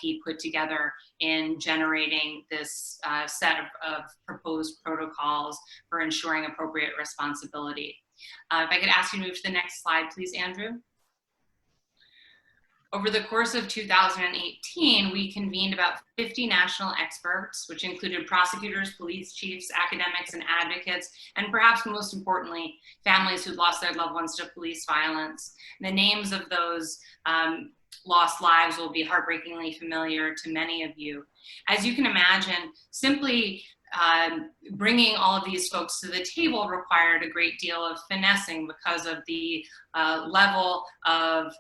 IP put together in generating this set of proposed protocols for ensuring appropriate responsibility. If I could ask you to move to the next slide, please, Andrew. Over the course of 2018, we convened about 50 national experts, which included prosecutors, police chiefs, academics, and advocates, and perhaps most importantly, families who lost their loved ones to police violence. The names of those lost lives will be heartbreakingly familiar to many of you. As you can imagine, simply bringing all of these folks to the table required a great deal of finessing because of the level of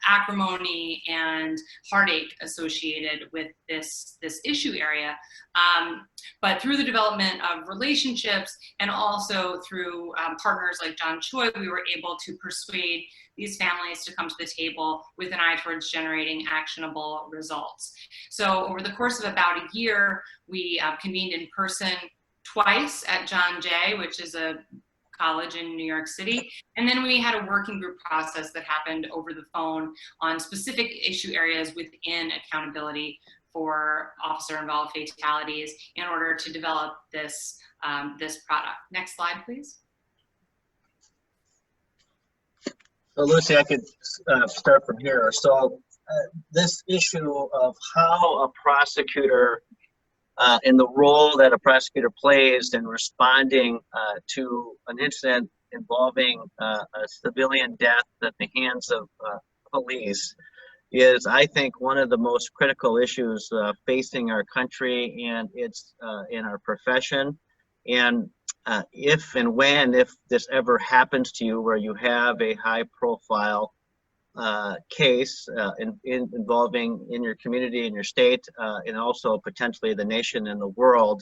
acrimony and heartache associated with this issue area. But through the development of relationships and also through partners like John Choi, we were able to persuade these families to come to the table with an eye towards generating actionable results. So over the course of about a year, we convened in person twice at John Jay, which is a college in New York City. And then we had a working group process that happened over the phone on specific issue areas within accountability for officer-involved fatalities in order to develop this, this product. Next slide, please. So Lucy, I could start from here. So this issue of how a prosecutor and the role that a prosecutor plays in responding to an incident involving a civilian death at the hands of police is, I think, one of the most critical issues facing our country and its in our profession. And if and when, if this ever happens to you where you have a high profile case involving in your community, in your state, and also potentially the nation and the world,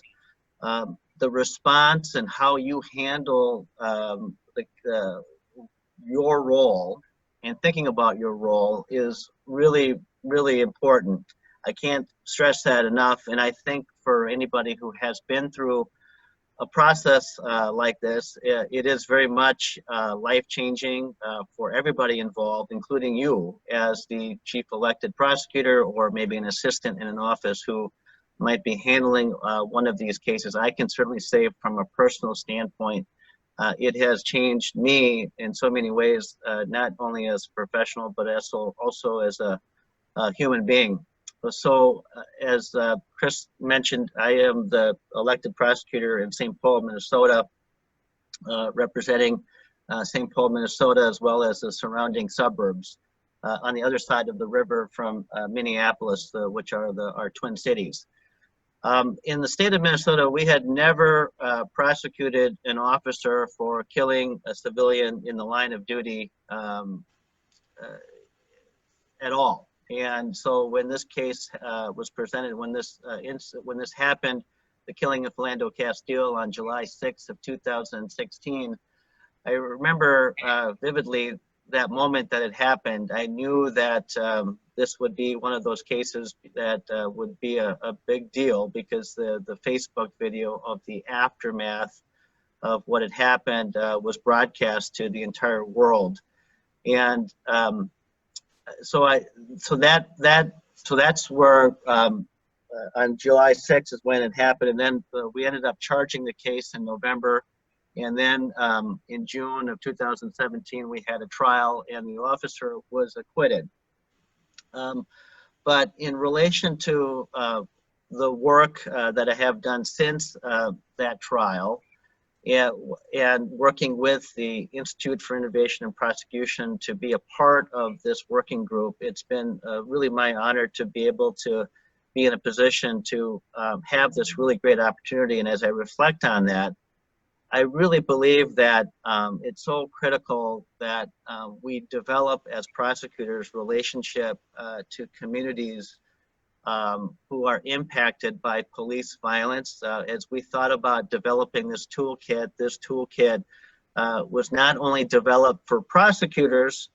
the response and how you handle your role and thinking about your role is really, really important. I can't stress that enough. And I think for anybody who has been through a process like this, it is very much life-changing for everybody involved, including you as the chief elected prosecutor or maybe an assistant in an office who might be handling one of these cases. I can certainly say from a personal standpoint, it has changed me in so many ways, not only as a professional, but also as a human being. So as Chris mentioned, I am the elected prosecutor in St. Paul, Minnesota, representing St. Paul, Minnesota, as well as the surrounding suburbs on the other side of the river from Minneapolis, which are our twin cities. In the state of Minnesota, we had never prosecuted an officer for killing a civilian in the line of duty at all. And so when this case was presented, when this happened, the killing of Philando Castile on July 6th of 2016, I remember vividly that moment that it happened. I knew that this would be one of those cases that would be a big deal because the Facebook video of the aftermath of what had happened was broadcast to the entire world. And so that's where on July 6th is when it happened, and then we ended up charging the case in November, and then in June of 2017 we had a trial, and the officer was acquitted. But in relation to the work that I have done since that trial, and working with the Institute for Innovation and Prosecution to be a part of this working group, it's been really my honor to be able to be in a position to have this really great opportunity. And as I reflect on that, I really believe that it's so critical that we develop as prosecutors relationship to communities who are impacted by police violence. As we thought about developing this toolkit was not only developed for prosecutors,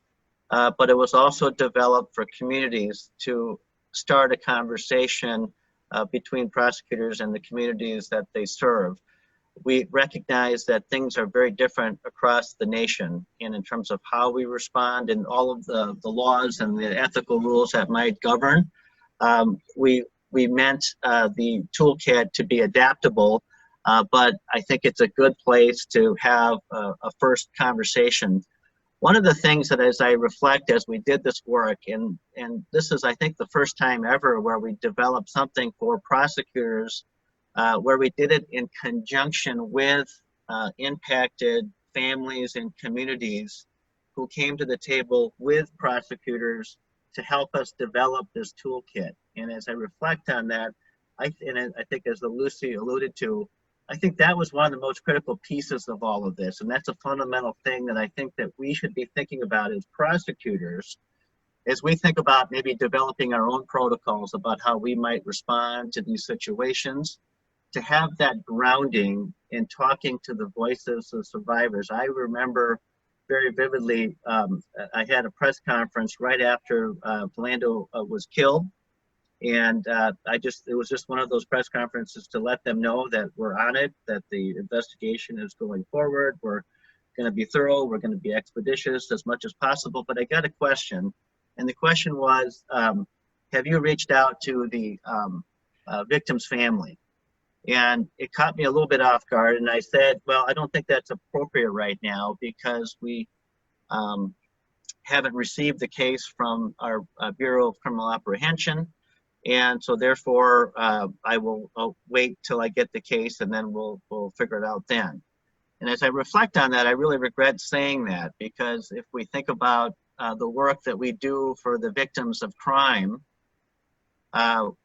but it was also developed for communities to start a conversation between prosecutors and the communities that they serve. We recognize that things are very different across the nation, and in terms of how we respond and all of the laws and the ethical rules that might govern. We meant the toolkit to be adaptable, but I think it's a good place to have a first conversation. One of the things that as I reflect as we did this work, and this is I think the first time ever where we developed something for prosecutors, where we did it in conjunction with impacted families and communities who came to the table with prosecutors to help us develop this toolkit. And as I reflect on that, I think as Lucy alluded to, I think that was one of the most critical pieces of all of this. And that's a fundamental thing that I think that we should be thinking about as prosecutors, as we think about maybe developing our own protocols about how we might respond to these situations, to have that grounding in talking to the voices of survivors. I remember very vividly, I had a press conference right after Philando was killed. And it was just one of those press conferences to let them know that we're on it, that the investigation is going forward. We're going to be thorough. We're going to be expeditious as much as possible. But I got a question. And the question was, have you reached out to the victim's family? And it caught me a little bit off guard. And I said, well, I don't think that's appropriate right now because we haven't received the case from our Bureau of Criminal Apprehension. And so therefore, I'll wait till I get the case and then we'll figure it out then. And as I reflect on that, I really regret saying that because if we think about the work that we do for the victims of crime,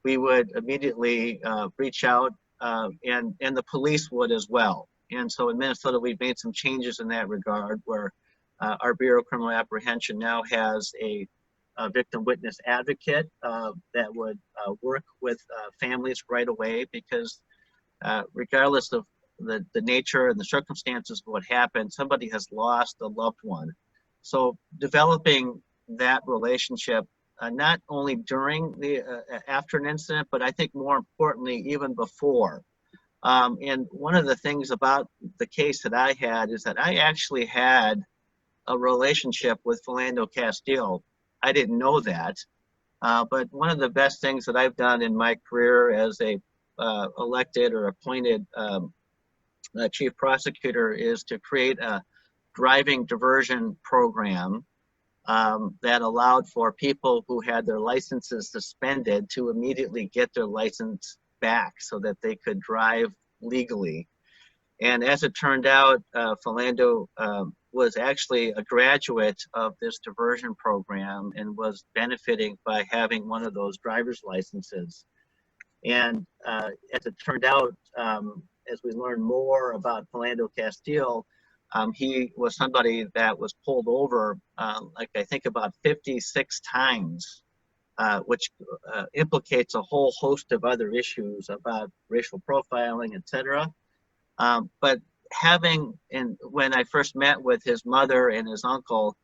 we would immediately reach out and the police would as well. And so in Minnesota, we've made some changes in that regard where our Bureau of Criminal Apprehension now has a victim witness advocate that would work with families right away because regardless of the nature and the circumstances of what happened, somebody has lost a loved one. So developing that relationship, not only during the after an incident, but I think more importantly, even before. And one of the things about the case that I had is that I actually had a relationship with Philando Castile. I didn't know that, but one of the best things that I've done in my career as a elected or appointed chief prosecutor is to create a driving diversion program that allowed for people who had their licenses suspended to immediately get their license back so that they could drive legally. And as it turned out, Philando was actually a graduate of this diversion program and was benefiting by having one of those driver's licenses. And as it turned out, as we learned more about Philando Castile, he was somebody that was pulled over, like I think about 56 times, which implicates a whole host of other issues about racial profiling, etc. But when I first met with his mother and his uncle,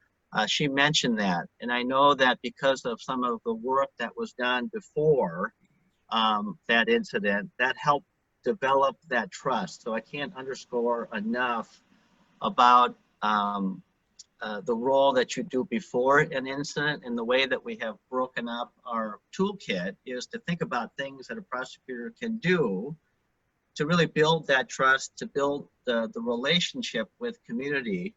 she mentioned that. And I know that because of some of the work that was done before that incident, that helped develop that trust. So I can't underscore enough about the role that you do before an incident, and the way that we have broken up our toolkit is to think about things that a prosecutor can do to really build that trust, to build the relationship with community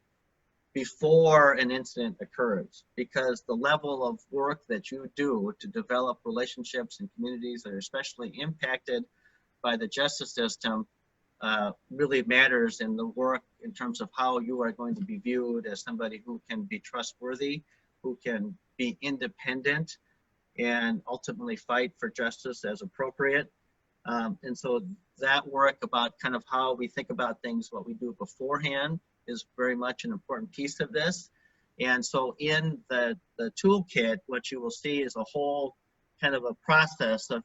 before an incident occurs. Because the level of work that you do to develop relationships in communities that are especially impacted by the justice system really matters in the work in terms of how you are going to be viewed as somebody who can be trustworthy, who can be independent, and ultimately fight for justice as appropriate. And so that work about kind of how we think about things, what we do beforehand, is very much an important piece of this. And so in the toolkit, what you will see is a whole kind of a process of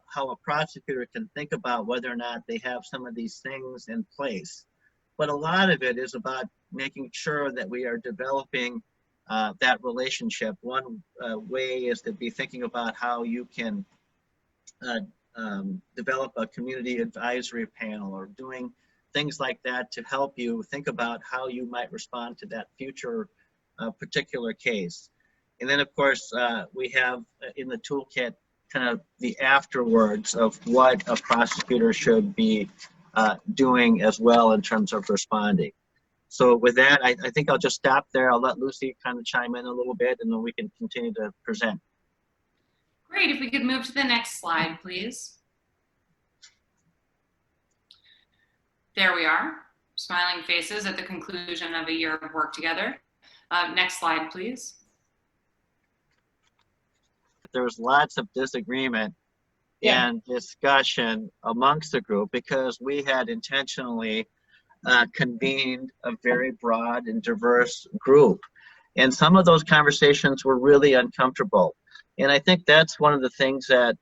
how a prosecutor can think about whether or not they have some of these things in place. But a lot of it is about making sure that we are developing that relationship. One way is to be thinking about how you can develop a community advisory panel or doing things like that to help you think about how you might respond to that future particular case. And then of course, we have in the toolkit kind of the afterwards of what a prosecutor should be doing as well in terms of responding. So with that, I think I'll just stop there. I'll let Lucy kind of chime in a little bit, and then we can continue to present. Great. If we could move to the next slide, please. There we are. Smiling faces at the conclusion of a year of work together. Next slide, please. There was lots of disagreement and discussion amongst the group because we had intentionally convened a very broad and diverse group. And some of those conversations were really uncomfortable. And I think that's one of the things that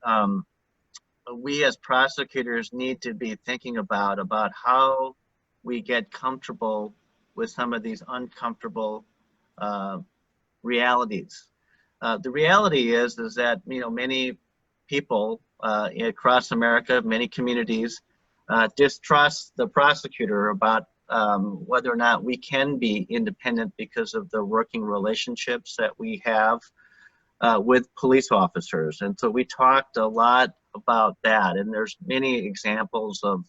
we as prosecutors need to be thinking about how we get comfortable with some of these uncomfortable realities. The reality is that, you know, many people across America, many communities distrust the prosecutor about whether or not we can be independent because of the working relationships that we have with police officers. And so we talked a lot about that, and there's many examples of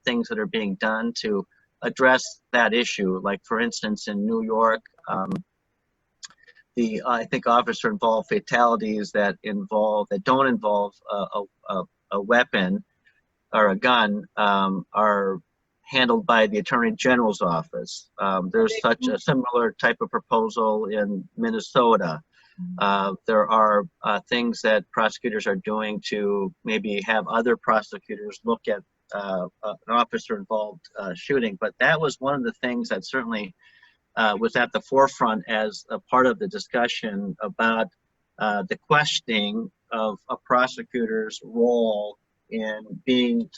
things that are being done to address that issue. Like, for instance, in New York, I think officer-involved fatalities that don't involve a weapon or a gun are handled by the Attorney General's office. There's such a similar type of proposal in Minnesota. There are things that prosecutors are doing to maybe have other prosecutors look at an officer-involved shooting. But that was one of the things that certainly was at the forefront as a part of the discussion about the questioning of a prosecutor's role in being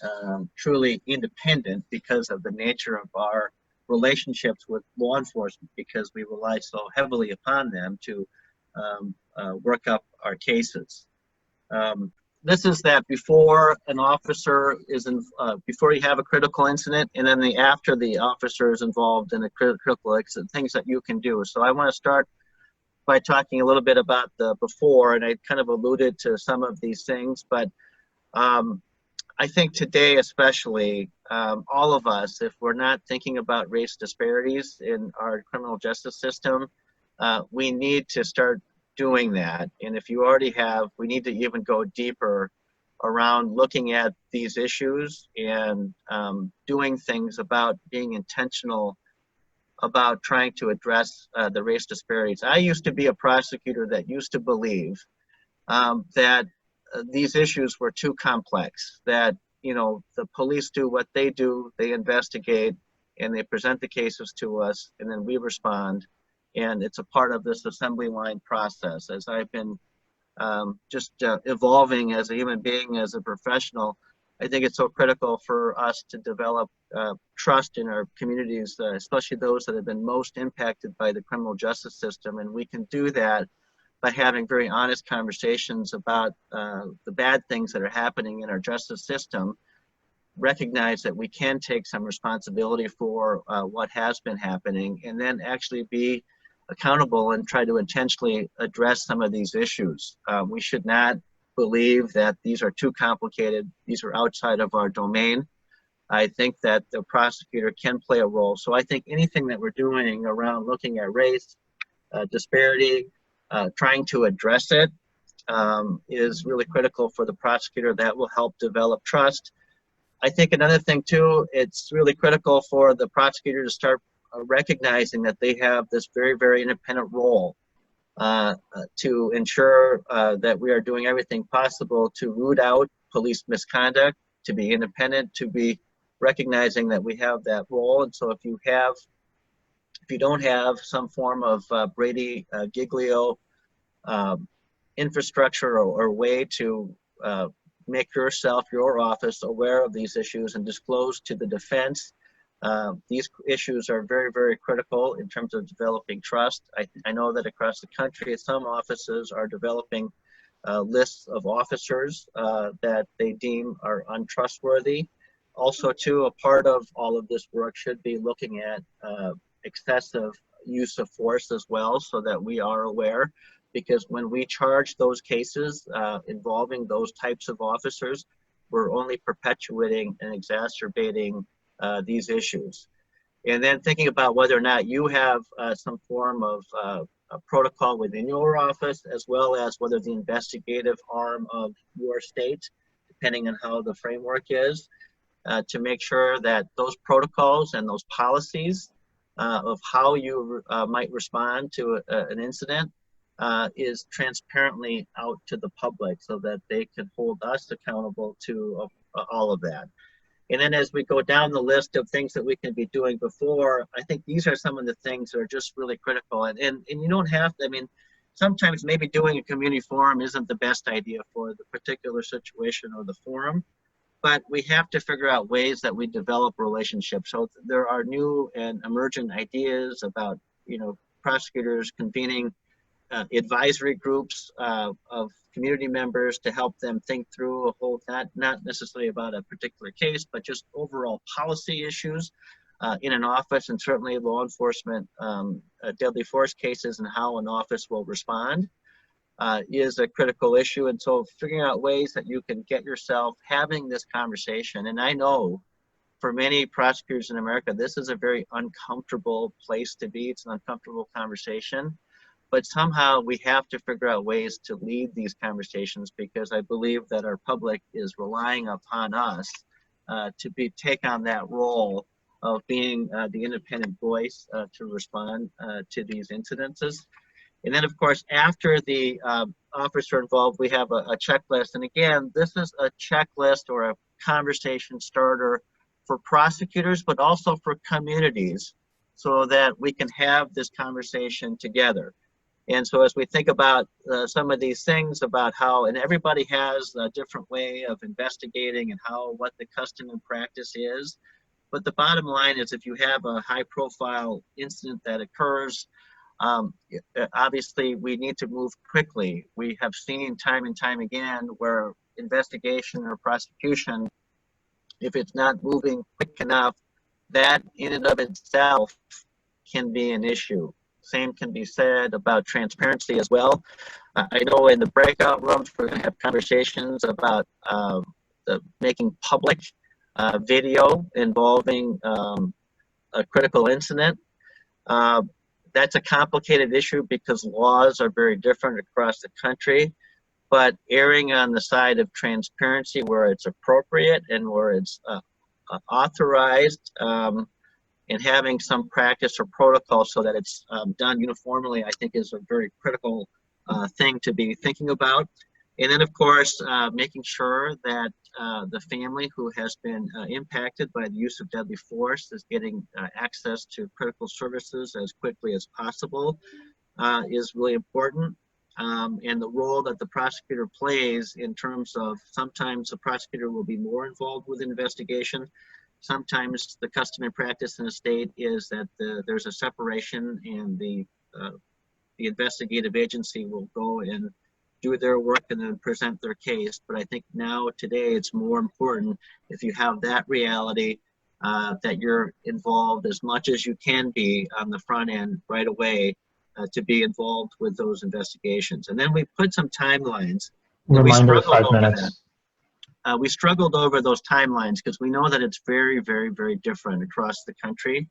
truly independent because of the nature of our relationships with law enforcement, because we rely so heavily upon them to work up our cases. This is that before an officer is before you have a critical incident, and then after the officer is involved in a critical incident, things that you can do. So I want to start by talking a little bit about the before, and I kind of alluded to some of these things, but I think today especially, all of us, if we're not thinking about race disparities in our criminal justice system, we need to start doing that. And if you already have, we need to even go deeper around looking at these issues and doing things about being intentional about trying to address the race disparities. I used to be a prosecutor that used to believe that these issues were too complex, that, you know, the police do what they do, they investigate, and they present the cases to us, and then we respond. And it's a part of this assembly line process. As I've been just evolving as a human being, as a professional, I think it's so critical for us to develop trust in our communities, especially those that have been most impacted by the criminal justice system. And we can do that by having very honest conversations about the bad things that are happening in our justice system, recognize that we can take some responsibility for what has been happening, and then actually be accountable and try to intentionally address some of these issues. We should not believe that these are too complicated, these are outside of our domain. I think that the prosecutor can play a role. So I think anything that we're doing around looking at race, disparity, trying to address it is really critical for the prosecutor. That will help develop trust. I think another thing too, it's really critical for the prosecutor to start recognizing that they have this very, very independent role to ensure that we are doing everything possible to root out police misconduct, to be independent, to be recognizing that we have that role. And so if you don't have some form of Brady Giglio infrastructure or way to make yourself, your office, aware of these issues and disclose to the defense, these issues are very, very critical in terms of developing trust. I know that across the country, some offices are developing lists of officers that they deem are untrustworthy. Also, too, a part of all of this work should be looking at excessive use of force as well, so that we are aware because when we charge those cases involving those types of officers, we're only perpetuating and exacerbating these issues. And then thinking about whether or not you have some form of a protocol within your office, as well as whether the investigative arm of your state, depending on how the framework is, to make sure that those protocols and those policies of how you might respond to an incident is transparently out to the public so that they can hold us accountable to all of that. And then as we go down the list of things that we can be doing before, I think these are some of the things that are just really critical. And you don't have to, I mean, sometimes maybe doing a community forum isn't the best idea for the particular situation or the forum, but we have to figure out ways that we develop relationships. So there are new and emergent ideas about, prosecutors convening advisory groups of community members to help them think through a whole, not necessarily about a particular case, but just overall policy issues in an office, and certainly law enforcement deadly force cases and how an office will respond is a critical issue. And so figuring out ways that you can get yourself having this conversation. And I know for many prosecutors in America, this is a very uncomfortable place to be. It's an uncomfortable conversation. But somehow we have to figure out ways to lead these conversations, because I believe that our public is relying upon us to take on that role of being the independent voice to respond to these incidences. And then, of course, after the officer involved, we have a checklist. And again, this is a checklist or a conversation starter for prosecutors, but also for communities, so that we can have this conversation together. And so as we think about some of these things about how, and everybody has a different way of investigating and what the custom and practice is. But the bottom line is, if you have a high profile incident that occurs, obviously we need to move quickly. We have seen time and time again where investigation or prosecution, if it's not moving quick enough, that in and of itself can be an issue. Same can be said about transparency as well. I know in the breakout rooms, we're going to have conversations about making public video involving a critical incident. That's a complicated issue because laws are very different across the country, but erring on the side of transparency where it's appropriate and where it's authorized, and having some practice or protocol so that it's done uniformly, I think is a very critical thing to be thinking about. And then, of course, making sure that the family who has been impacted by the use of deadly force is getting access to critical services as quickly as possible is really important. And the role that the prosecutor plays in terms of, sometimes the prosecutor will be more involved with investigation. Sometimes the custom and practice in the state is that there's a separation, and the investigative agency will go and do their work and then present their case. But I think now, today, it's more important, if you have that reality, that you're involved as much as you can be on the front end right away to be involved with those investigations. And then we put some timelines. Reminder, 5 minutes. We struggled over those timelines because we know that it's very, very, very different across the country.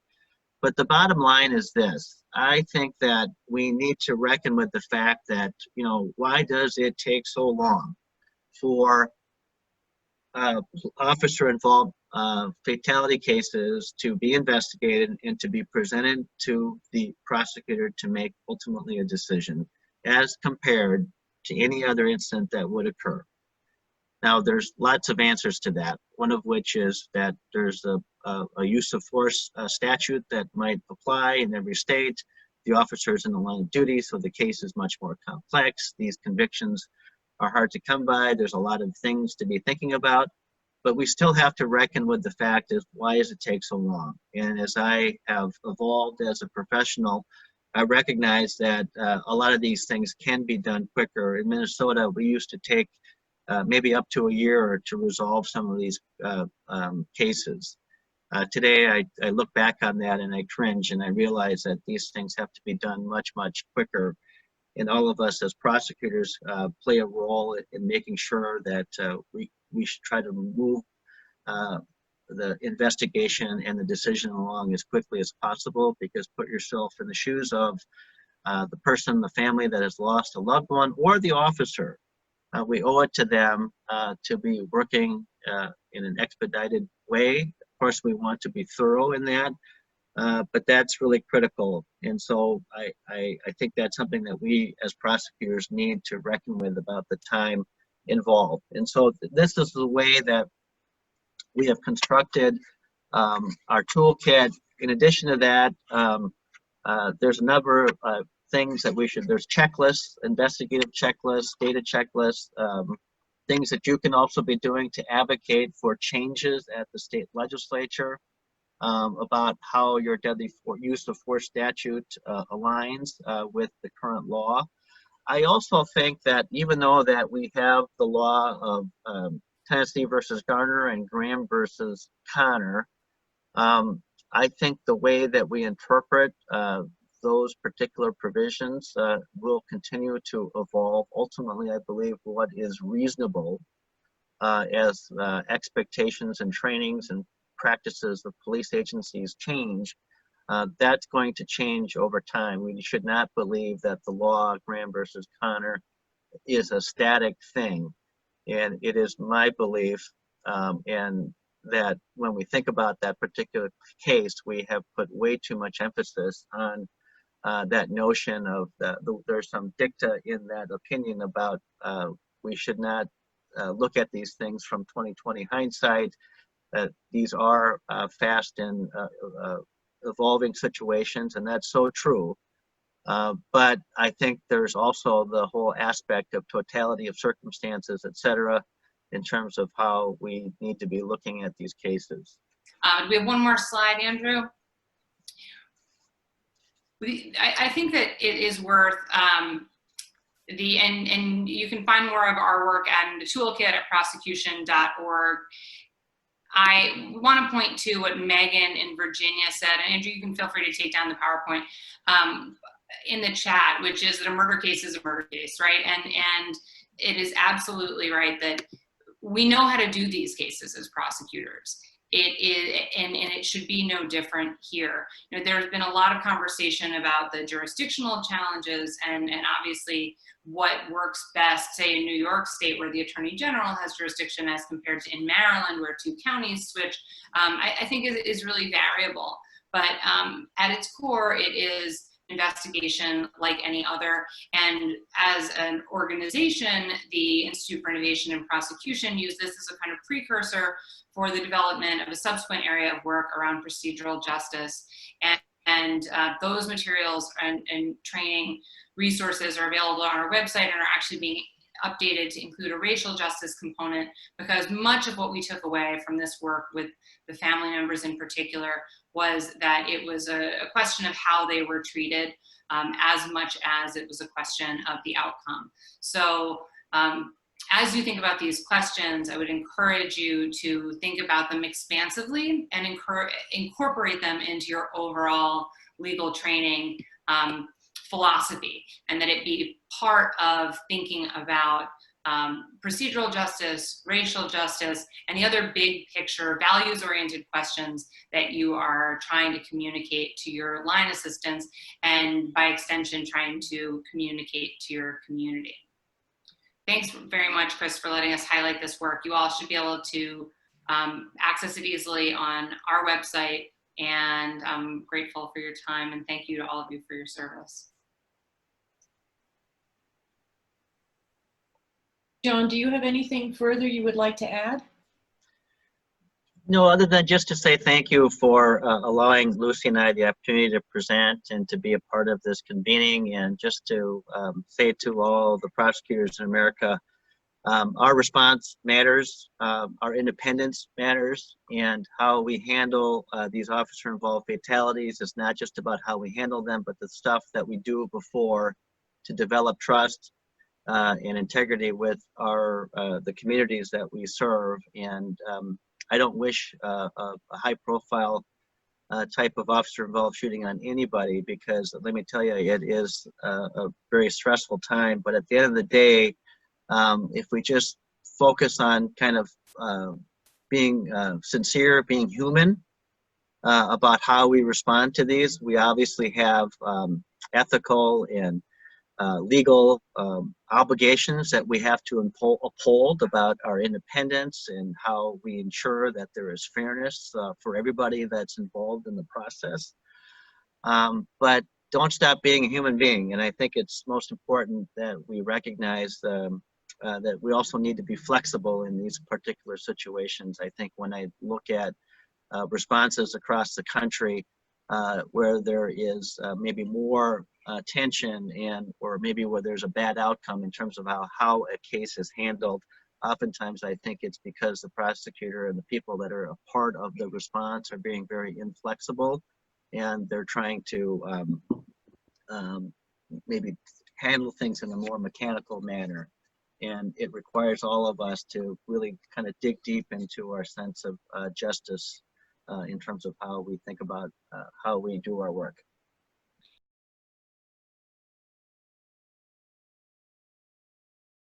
But the bottom line is this: I think that we need to reckon with the fact that, why does it take so long for officer-involved fatality cases to be investigated and to be presented to the prosecutor to make ultimately a decision, as compared to any other incident that would occur? Now, there's lots of answers to that, one of which is that there's a use of force statute that might apply in every state. The officer is in the line of duty, so the case is much more complex. These convictions are hard to come by. There's a lot of things to be thinking about, but we still have to reckon with the fact is, why does it take so long? And as I have evolved as a professional, I recognize that a lot of these things can be done quicker. In Minnesota, we used to take maybe up to a year to resolve some of these cases. Today, I look back on that and I cringe, and I realize that these things have to be done much, much quicker. and all of us as prosecutors play a role in making sure that we should try to move the investigation and the decision along as quickly as possible, because put yourself in the shoes of the person, the family that has lost a loved one, or the officer. We owe it to them to be working in an expedited way. Of course, we want to be thorough in that, but that's really critical. And so I think that's something that we as prosecutors need to reckon with about the time involved. And so this is the way that we have constructed our toolkit. In addition to that, there's a number of things that there's checklists, investigative checklists, data checklists, things that you can also be doing to advocate for changes at the state legislature about how your deadly use of force statute aligns with the current law. I also think that even though that we have the law of Tennessee versus Garner and Graham versus Connor, I think the way that we interpret those particular provisions will continue to evolve. Ultimately, I believe what is reasonable as expectations and trainings and practices of police agencies change, that's going to change over time. We should not believe that the law, Graham versus Connor, is a static thing. And it is my belief, and that when we think about that particular case, we have put way too much emphasis on that notion of there's some dicta in that opinion about we should not look at these things from 20/20 hindsight. These are fast and evolving situations, and that's so true. But I think there's also the whole aspect of totality of circumstances, et cetera, in terms of how we need to be looking at these cases. We have one more slide, Andrew. I think that it is worth and you can find more of our work and the toolkit at prosecution.org. I want to point to what Megan in Virginia said, and Andrew, you can feel free to take down the PowerPoint in the chat, which is that a murder case is a murder case, right? And it is absolutely right that we know how to do these cases as prosecutors. It is, and it should be no different here. You know, there's been a lot of conversation about the jurisdictional challenges and obviously what works best, say in New York State, where the Attorney General has jurisdiction as compared to in Maryland, where 2 counties switch, I think is really variable. But at its core, it is investigation like any other. And as an organization, the Institute for Innovation in Prosecution used this as a kind of precursor for the development of a subsequent area of work around procedural justice. And those materials and training resources are available on our website and are actually being updated to include a racial justice component, because much of what we took away from this work with the family members in particular was that it was a question of how they were treated as much as it was a question of the outcome. So as you think about these questions, I would encourage you to think about them expansively and incorporate them into your overall legal training philosophy, and that it be part of thinking about procedural justice, racial justice, and the other big picture values-oriented questions that you are trying to communicate to your line assistants, and by extension, trying to communicate to your community. Thanks very much, Chris, for letting us highlight this work. You all should be able to access it easily on our website, and I'm grateful for your time, and thank you to all of you for your service. John, do you have anything further you would like to add? No, other than just to say thank you for allowing Lucy and I the opportunity to present and to be a part of this convening, and just to say to all the prosecutors in America, our response matters, our independence matters, and how we handle these officer-involved fatalities is not just about how we handle them, but the stuff that we do before to develop trust and integrity with the communities that we serve. And I don't wish a high-profile type of officer involved shooting on anybody, because let me tell you, it is a very stressful time. But at the end of the day, if we just focus on kind of being sincere, being human about how we respond to these, we obviously have ethical and legal obligations that we have to uphold about our independence and how we ensure that there is fairness for everybody that's involved in the process. But don't stop being a human being. And I think it's most important that we recognize that we also need to be flexible in these particular situations. I think when I look at responses across the country where there is maybe more tension or maybe where there's a bad outcome in terms of how a case is handled, oftentimes I think it's because the prosecutor and the people that are a part of the response are being very inflexible, and they're trying to maybe handle things in a more mechanical manner. And it requires all of us to really kind of dig deep into our sense of justice in terms of how we think about how we do our work.